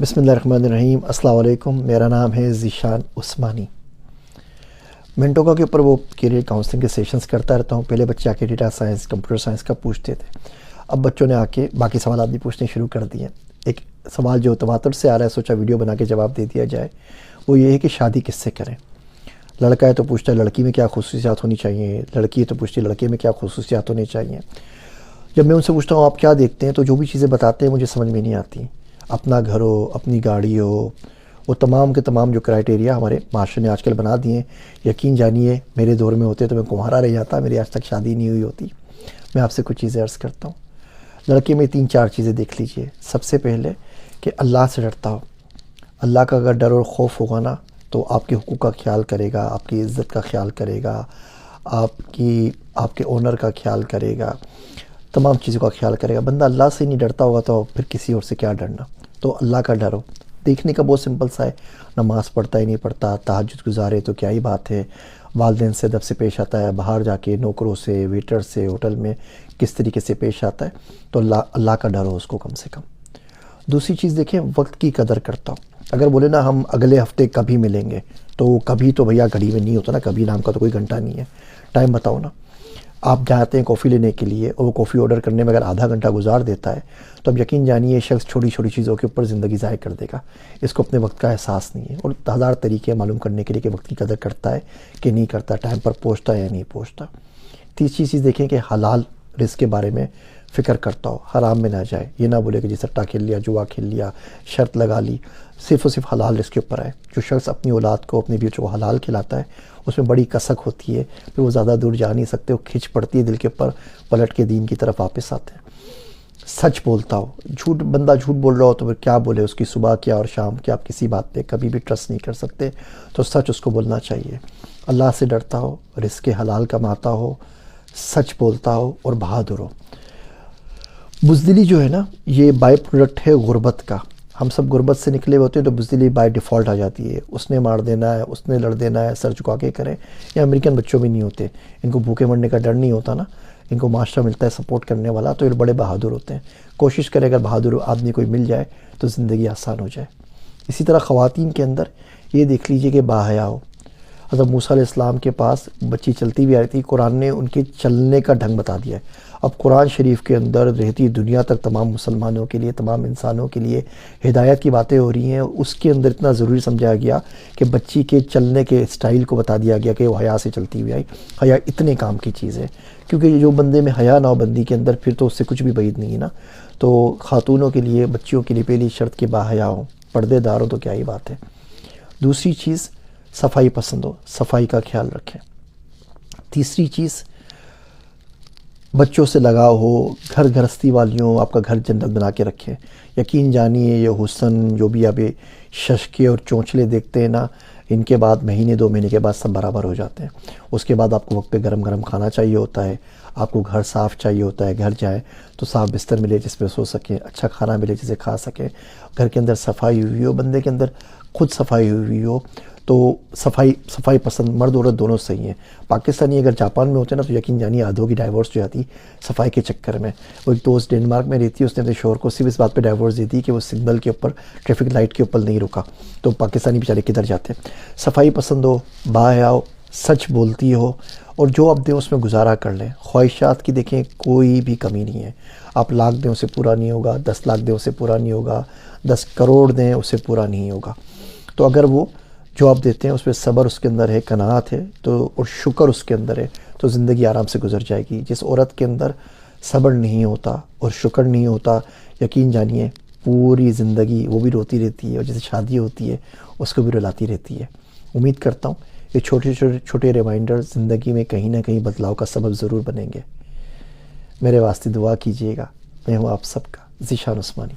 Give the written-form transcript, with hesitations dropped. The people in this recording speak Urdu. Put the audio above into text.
بسم اللہ الرحمن الرحیم۔ السلام علیکم، میرا نام ہے ذیشان عثمانی۔ منٹوکا کے اوپر وہ کیریئر کاؤنسلنگ کے سیشنز کرتا رہتا ہوں۔ پہلے بچے آ کے ڈیٹا سائنس، کمپیوٹر سائنس کا پوچھتے تھے، اب بچوں نے آ کے باقی سوالات بھی پوچھنے شروع کر دیے۔ ایک سوال جو تواتر سے آ رہا ہے، سوچا ویڈیو بنا کے جواب دے دیا جائے، وہ یہ ہے کہ شادی کس سے کریں۔ لڑکا ہے تو پوچھتا ہے لڑکی میں کیا خصوصیات ہونی چاہیے، لڑکی ہے تو پوچھتی ہے لڑکے میں کیا خصوصیات ہونے چاہیے۔ جب میں ان سے پوچھتا ہوں آپ کیا دیکھتے ہیں، تو جو بھی چیزیں بتاتے ہیں مجھے سمجھ میں نہیں آتی۔ اپنا گھر ہو، اپنی گاڑی ہو، وہ تمام کے تمام جو کرائٹیریا ہمارے معاشرے نے آج کل بنا دیے ہیں، یقین جانیے میرے دور میں ہوتے تو میں کمہارا رہ جاتا، میری آج تک شادی نہیں ہوئی ہوتی۔ میں آپ سے کچھ چیزیں عرض کرتا ہوں۔ لڑکے میں 3-4 چیزیں دیکھ لیجئے۔ سب سے پہلے کہ اللہ سے ڈرتا ہو۔ اللہ کا اگر ڈر اور خوف ہوگا نا تو آپ کے حقوق کا خیال کرے گا، آپ کی عزت کا خیال کرے گا، آپ کے اونر کا خیال کرے گا، تمام چیزوں کا خیال کرے گا۔ بندہ اللہ سے نہیں ڈرتا ہوگا تو پھر کسی اور سے کیا ڈرنا۔ تو اللہ کا ڈر ہو۔ دیکھنے کا بہت سمپل سا ہے، نماز پڑھتا ہی نہیں پڑھتا، تہجد گزارے تو کیا ہی بات ہے، والدین سے ادب سے پیش آتا ہے، باہر جا کے نوکروں سے، ویٹر سے، ہوٹل میں کس طریقے سے پیش آتا ہے، تو اللہ کا ڈر ہو اس کو کم سے کم۔ دوسری چیز دیکھیں، وقت کی قدر کرتا ہوں۔ اگر بولے نا ہم اگلے ہفتے کبھی ملیں گے، تو کبھی تو بھیا گھڑی میں نہیں ہوتا نا، کبھی نام کا تو کوئی گھنٹہ نہیں ہے۔ ٹائم بتاؤ نا۔ آپ جاتے ہیں کافی لینے کے لیے اور وہ کافی آرڈر کرنے میں اگر آدھا گھنٹہ گزار دیتا ہے تو اب یقین جانیے یہ شخص چھوٹی چھوٹی چیزوں کے اوپر زندگی ضائع کر دے گا۔ اس کو اپنے وقت کا احساس نہیں ہے، اور 1000 طریقے معلوم کرنے کے لیے کہ وقت کی قدر کرتا ہے کہ نہیں کرتا، ٹائم پر پہنچتا ہے یا نہیں پہنچتا۔ تیسری چیز دیکھیں کہ حلال رزق کے بارے میں فکر کرتا ہو، حرام میں نہ جائے۔ یہ نہ بولے کہ جی سٹا کھیل لیا، جوا کھیل لیا، شرط لگا لی، صرف اور صرف حلال رزق کے اوپر آئے۔ جو شخص اپنی اولاد کو، اپنی بیٹوں کو حلال کھلاتا ہے اس میں بڑی کسک ہوتی ہے، پھر وہ زیادہ دور جا نہیں سکتے، وہ کھچ پڑتی ہے دل کے اوپر، پلٹ کے دین کی طرف واپس آتے ہیں۔ سچ بولتا ہو۔ بندہ جھوٹ بول رہا ہو تو پھر کیا بولے، اس کی صبح کیا اور شام کیا، آپ کسی بات پہ کبھی بھی ٹرسٹ نہیں کر سکتے، تو سچ اس کو بولنا چاہیے۔ اللہ سے ڈرتا ہو، رزق حلال کماتا ہو، سچ بولتا ہو اور بہادر ہو۔ بزدلی جو ہے نا، یہ بائی پروڈکٹ ہے غربت کا۔ ہم سب غربت سے نکلے ہوتے ہیں تو بزدلی بائی ڈیفالٹ آ جاتی ہے۔ اس نے مار دینا ہے، اس نے لڑ دینا ہے، سر جھکا کے کریں۔ یہ امریکن بچوں بھی نہیں ہوتے، ان کو بھوکے مرنے کا ڈر نہیں ہوتا نا، ان کو معاشرہ ملتا ہے سپورٹ کرنے والا، تو یہ بڑے بہادر ہوتے ہیں۔ کوشش کرے اگر بہادر آدمی کوئی مل جائے تو زندگی آسان ہو جائے۔ اسی طرح خواتین کے اندر یہ دیکھ لیجئے کہ باحیا ہو۔ حضرت موسیٰ علیہ السلام کے پاس بچی چلتی بھی آئی تھی، قرآن نے ان کے چلنے کا ڈھنگ بتا دیا ہے۔ اب قرآن شریف کے اندر رہتی دنیا تک تمام مسلمانوں کے لیے، تمام انسانوں کے لیے ہدایت کی باتیں ہو رہی ہیں۔ اس کے اندر اتنا ضروری سمجھایا گیا کہ بچی کے چلنے کے سٹائل کو بتا دیا گیا کہ وہ حیا سے چلتی ہوئی آئی۔ حیا اتنے کام کی چیز ہے، کیونکہ جو بندے میں حیا نہ ہو بندی کے اندر، پھر تو اس سے کچھ بھی بعید نہیں ہے نا۔ تو خاتونوں کے لیے، بچیوں کے لیے پہلی شرط کہ باحیا ہوں، پردے دار ہوں تو کیا ہی بات ہے۔ دوسری چیز صفائی پسند ہو، صفائی کا خیال رکھیں۔ تیسری چیز بچوں سے لگاؤ ہو، گھر گھرستی والیوں، آپ کا گھر جنت بنا کے رکھیں۔ یقین جانیے یہ حسن جو بھی ابھی ششکے اور چونچلے دیکھتے ہیں نا، ان کے بعد مہینے 2 مہینے کے بعد سب برابر ہو جاتے ہیں۔ اس کے بعد آپ کو وقت پہ گرم گرم کھانا چاہیے ہوتا ہے، آپ کو گھر صاف چاہیے ہوتا ہے، گھر جائیں تو صاف بستر ملے جس پہ سو سکیں، اچھا کھانا ملے جسے کھا سکیں، گھر کے اندر صفائی ہوئی ہو، بندے کے اندر خود صفائی ہوئی ہو، تو صفائی پسند مرد عورت دونوں صحیح ہیں۔ پاکستانی اگر جاپان میں ہوتے ہیں نا تو یقین جانیے آدھوں کی ڈائیورس جو جاتی صفائی کے چکر میں۔ وہ ایک دوست ڈنمارک میں رہتی ہے، اس نے اپنے شوہر کو صرف اس بات پہ ڈائیورس دی تھی کہ وہ سگنل کے اوپر، ٹریفک لائٹ کے اوپر نہیں رکا، تو پاکستانی بیچارے کدھر جاتے ہیں۔ صفائی پسند ہو، باحیا ہو، سچ بولتی ہو، اور جو آپ دیں اس میں گزارا کر لیں۔ خواہشات کی دیکھیں کوئی بھی کمی نہیں ہے۔ آپ لاکھ دیں اسے پورا نہیں ہوگا، 10 لاکھ دیں اسے پورا نہیں ہوگا، 10 کروڑ دیں اسے پورا نہیں ہوگا۔ تو اگر وہ جو آپ دیتے ہیں اس پہ صبر اس کے اندر ہے، قناعت ہے، تو اور شکر اس کے اندر ہے، تو زندگی آرام سے گزر جائے گی۔ جس عورت کے اندر صبر نہیں ہوتا اور شکر نہیں ہوتا، یقین جانیے پوری زندگی وہ بھی روتی رہتی ہے، اور جیسے شادی ہوتی ہے اس کو بھی رلاتی رہتی ہے۔ امید کرتا ہوں یہ چھوٹے ریمائنڈر زندگی میں کہیں نہ کہیں بدلاؤ کا سبب ضرور بنیں گے۔ میرے واسطے دعا کیجیے گا۔ میں ہوں آپ سب کا ذیشان عثمانی۔